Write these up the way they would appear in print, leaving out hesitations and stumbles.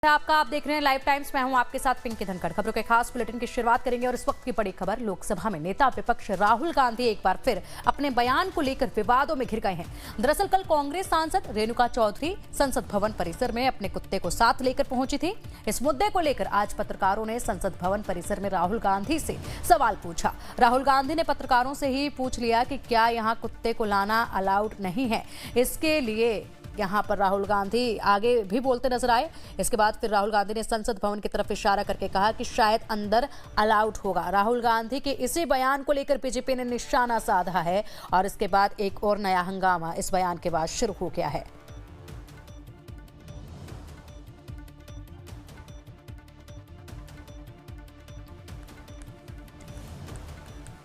आपका आप देख रहे हैं लाइव टाइम्स। मैं हूं आपके साथ पिंकी धनखड़। खबरों के खास बुलेटिन की शुरुआत करेंगे और इस वक्त की बड़ी खबर, लोकसभा में नेता विपक्ष राहुल गांधी एक बार फिर अपने बयान को लेकर विवादों में घिर गए हैं। दरअसल कल कांग्रेस सांसद रेणुका चौधरी संसद भवन परिसर में अपने कुत्ते को साथ लेकर पहुंची थी। इस मुद्दे को लेकर आज पत्रकारों ने संसद भवन परिसर में राहुल गांधी से सवाल पूछा। राहुल गांधी ने पत्रकारों से ही पूछ लिया कि क्या यहाँ कुत्ते को लाना अलाउड नहीं है। इसके लिए यहां पर राहुल गांधी आगे भी बोलते नजर आए। इसके बाद फिर राहुल गांधी ने संसद भवन की तरफ इशारा करके कहा कि शायद अंदर अलाउड होगा। राहुल गांधी के इसी बयान को लेकर बीजेपी ने निशाना साधा है और इसके बाद एक और नया हंगामा इस बयान के बाद शुरू हो गया है।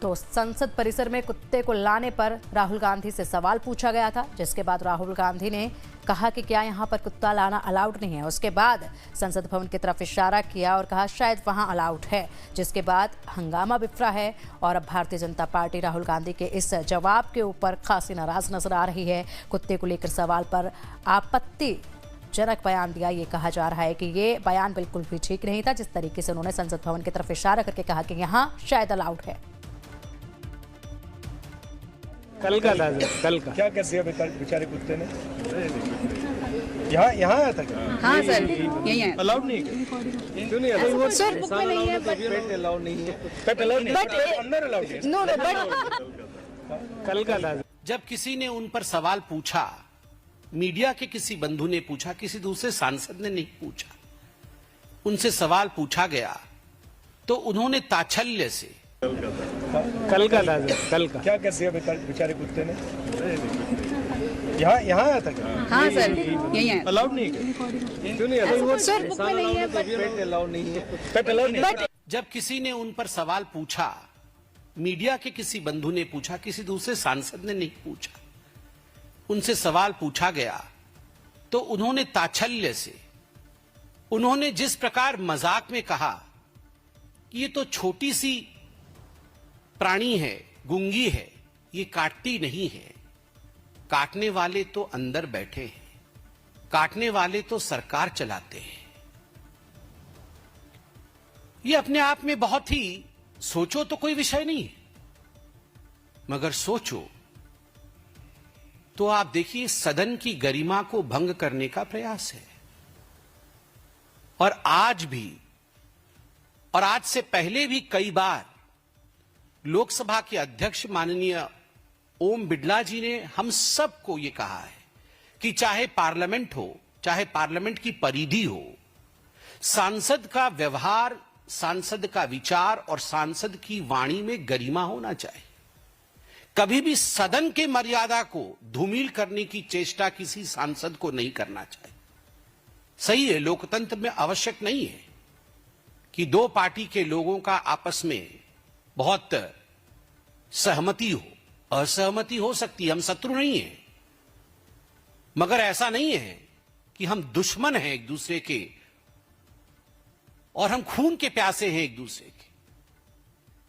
तो संसद परिसर में कुत्ते को लाने पर राहुल गांधी से सवाल पूछा गया था, जिसके बाद राहुल गांधी ने कहा कि क्या यहां पर कुत्ता लाना अलाउड नहीं है। उसके बाद संसद भवन की तरफ इशारा किया और कहा शायद वहां अलाउड है, जिसके बाद हंगामा बिफरा है। और अब भारतीय जनता पार्टी राहुल गांधी के इस जवाब के ऊपर खासी नाराज नजर आ रही है। कुत्ते को लेकर सवाल पर आपत्तिजनक बयान दिया। ये कहा जा रहा है कि ये बयान बिल्कुल भी ठीक नहीं था, जिस तरीके से उन्होंने संसद भवन की तरफ इशारा करके कहा कि यहाँ शायद अलाउड है। कल का था, कल का क्या कर दिया बेचारे कुत्ते ने? यहाँ आया था क्या? हाँ सर, यही है। अलाउड नहीं है? क्यों नहीं अलाउड? सर बुक में नहीं है, पेट अलाउड नहीं है। पेट अलाउड नहीं है, अंदर अलाउड है। नो नो बट कल का था। जब किसी ने उन पर सवाल पूछा, मीडिया के किसी बंधु ने पूछा, किसी दूसरे सांसद ने नहीं पूछा, उनसे सवाल पूछा गया तो उन्होंने ताच्छल्य से कल का था, कल का क्या कर दिया बेचारे कुत्ते ने? यहाँ आया था क्या? हाँ सर, यही है। अलाउड नहीं है? क्यों नहीं अलाउड? सर बुक में नहीं है, पेट अलाउड नहीं है। पेट अलाउड नहीं है। जब किसी ने उन पर सवाल पूछा, मीडिया के किसी बंधु ने पूछा, किसी दूसरे सांसद ने नहीं पूछा, उनसे सवाल पूछा गया तो उन्होंने ताच्छल्य से, उन्होंने जिस प्रकार मजाक में कहा कि ये तो छोटी सी प्राणी है, गूंगी है, ये काटती नहीं है, काटने वाले तो अंदर बैठे हैं, काटने वाले तो सरकार चलाते हैं। ये अपने आप में बहुत ही, सोचो तो कोई विषय नहीं है, मगर सोचो तो आप देखिए सदन की गरिमा को भंग करने का प्रयास है। और आज भी, और आज से पहले भी कई बार लोकसभा के अध्यक्ष माननीय ओम बिड़ला जी ने हम सबको ये कहा है कि चाहे पार्लियामेंट हो, चाहे पार्लियामेंट की परिधि हो, सांसद का व्यवहार, सांसद का विचार और सांसद की वाणी में गरिमा होना चाहिए। कभी भी सदन के मर्यादा को धूमिल करने की चेष्टा किसी सांसद को नहीं करना चाहिए। सही है, लोकतंत्र में आवश्यक नहीं है कि दो पार्टी के लोगों का आपस में बहुत सहमति हो, असहमति हो सकती है, हम शत्रु नहीं हैं, मगर ऐसा नहीं है कि हम दुश्मन हैं एक दूसरे के और हम खून के प्यासे हैं एक दूसरे के।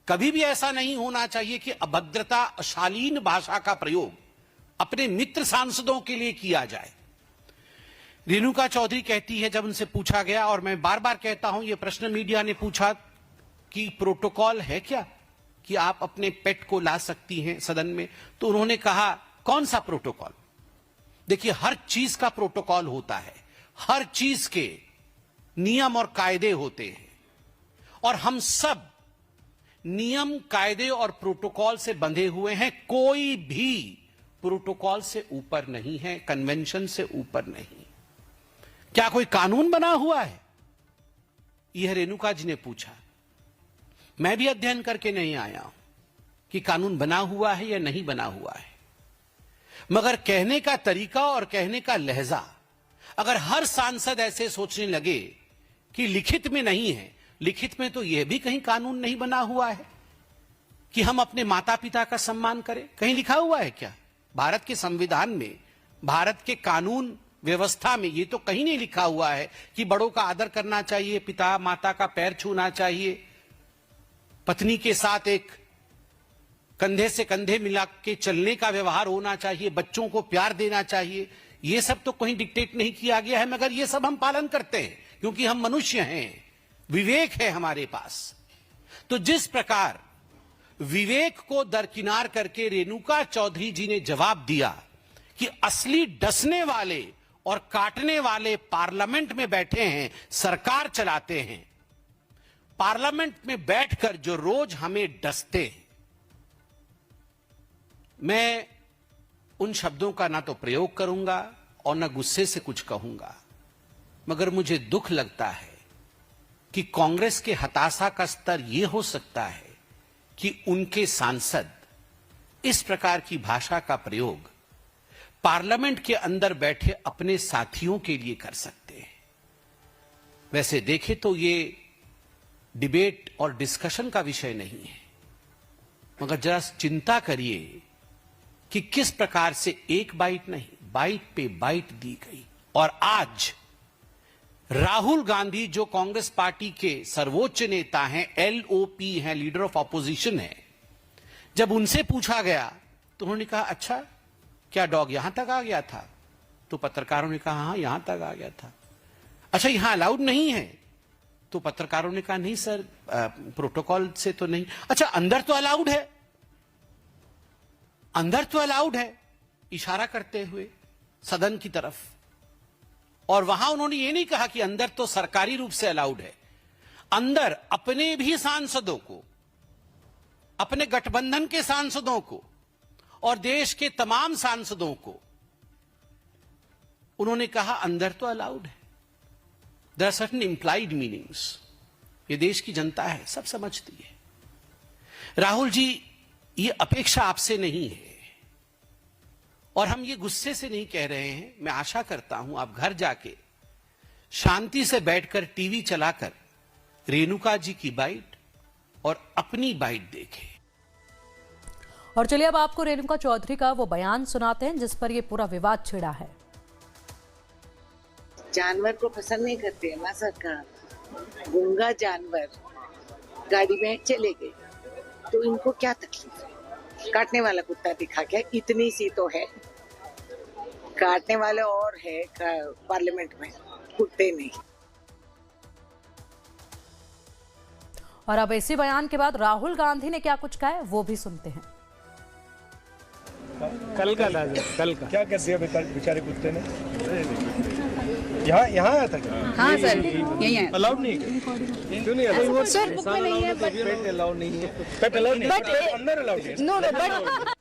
कभी भी ऐसा नहीं होना चाहिए कि अभद्रता, अशालीन भाषा का प्रयोग अपने मित्र सांसदों के लिए किया जाए। रेणुका चौधरी कहती है, जब उनसे पूछा गया, और मैं बार बार कहता हूं, यह प्रश्न मीडिया ने पूछा कि प्रोटोकॉल है क्या कि आप अपने पेट को ला सकती हैं सदन में, तो उन्होंने कहा कौन सा प्रोटोकॉल? देखिए, हर चीज का प्रोटोकॉल होता है, हर चीज के नियम और कायदे होते हैं, और हम सब नियम, कायदे और प्रोटोकॉल से बंधे हुए हैं। कोई भी प्रोटोकॉल से ऊपर नहीं है, कन्वेंशन से ऊपर नहीं। क्या कोई कानून बना हुआ है? यह रेणुका जी ने पूछा। मैं भी अध्ययन करके नहीं आया हूं कि कानून बना हुआ है या नहीं बना हुआ है, मगर कहने का तरीका और कहने का लहजा, अगर हर सांसद ऐसे सोचने लगे कि लिखित में नहीं है, लिखित में तो यह भी कहीं कानून नहीं बना हुआ है कि हम अपने माता पिता का सम्मान करें। कहीं लिखा हुआ है क्या? भारत के संविधान में, भारत के कानून व्यवस्था में ये तो कहीं नहीं लिखा हुआ है कि बड़ों का आदर करना चाहिए, पिता माता का पैर छूना चाहिए, पत्नी के साथ एक कंधे से कंधे मिला के चलने का व्यवहार होना चाहिए, बच्चों को प्यार देना चाहिए। ये सब तो कहीं डिक्टेट नहीं किया गया है, मगर ये सब हम पालन करते हैं। क्योंकि हम मनुष्य हैं, विवेक है हमारे पास। तो जिस प्रकार विवेक को दरकिनार करके रेणुका चौधरी जी ने जवाब दिया कि असली डसने वाले और काटने वाले पार्लियामेंट में बैठे हैं, सरकार चलाते हैं, पार्लियामेंट में बैठकर जो रोज हमें डसते हैं, मैं उन शब्दों का ना तो प्रयोग करूंगा और ना गुस्से से कुछ कहूंगा, मगर मुझे दुख लगता है कि कांग्रेस के हताशा का स्तर यह हो सकता है कि उनके सांसद इस प्रकार की भाषा का प्रयोग पार्लियामेंट के अंदर बैठे अपने साथियों के लिए कर सकते हैं। वैसे देखें तो ये डिबेट और डिस्कशन का विषय नहीं है, मगर जरा चिंता करिए कि किस प्रकार से एक बाइट नहीं, बाइट पे बाइट दी गई। और आज राहुल गांधी जो कांग्रेस पार्टी के सर्वोच्च नेता हैं, LOP हैं, लीडर ऑफ ऑपोजिशन है, जब उनसे पूछा गया तो उन्होंने कहा अच्छा क्या डॉग यहां तक आ गया था? तो पत्रकारों ने कहा हां यहां तक आ गया था। अच्छा यहां अलाउड नहीं है? तो पत्रकारों ने कहा नहीं सर, प्रोटोकॉल से तो नहीं। अच्छा अंदर तो अलाउड है, अंदर तो अलाउड है, इशारा करते हुए सदन की तरफ। और वहां उन्होंने ये नहीं कहा कि अंदर तो सरकारी रूप से अलाउड है, अंदर अपने भी सांसदों को, अपने गठबंधन के सांसदों को और देश के तमाम सांसदों को उन्होंने कहा अंदर तो अलाउड है। There are certain implied meanings. ये देश की जनता है, सब समझती है। राहुल जी, ये अपेक्षा आपसे नहीं है और हम ये गुस्से से नहीं कह रहे हैं। मैं आशा करता हूं आप घर जाके शांति से बैठकर टीवी चलाकर रेणुका जी की बाइट और अपनी बाइट देखें। और चलिए अब आपको रेणुका चौधरी का वो बयान सुनाते हैं जिस पर ये पूरा विवाद छिड़ा है। जानवर को पसंद नहीं करते है ना सरकार। गूंगा जानवर गाड़ी में चले गए तो इनको क्या तकलीफ है? काटने वाला कुत्ता दिखा क्या? इतनी सी तो है, काटने वाले और है पार्लियामेंट में, कुत्ते नहीं। और अब इसी बयान के बाद राहुल गांधी ने क्या कुछ कहा है वो भी सुनते हैं। कल का था सर, कल का। क्या कर दिया बेचारे कुत्ते ने? यहाँ आया था क्या? हाँ सर, यही है। अलाउड नहीं है? क्यों नहीं अलाउड? सर बुक में नहीं है, पेट अलाउड नहीं है, पेट अलाउड नहीं है, अंदर अलाउड है। No no but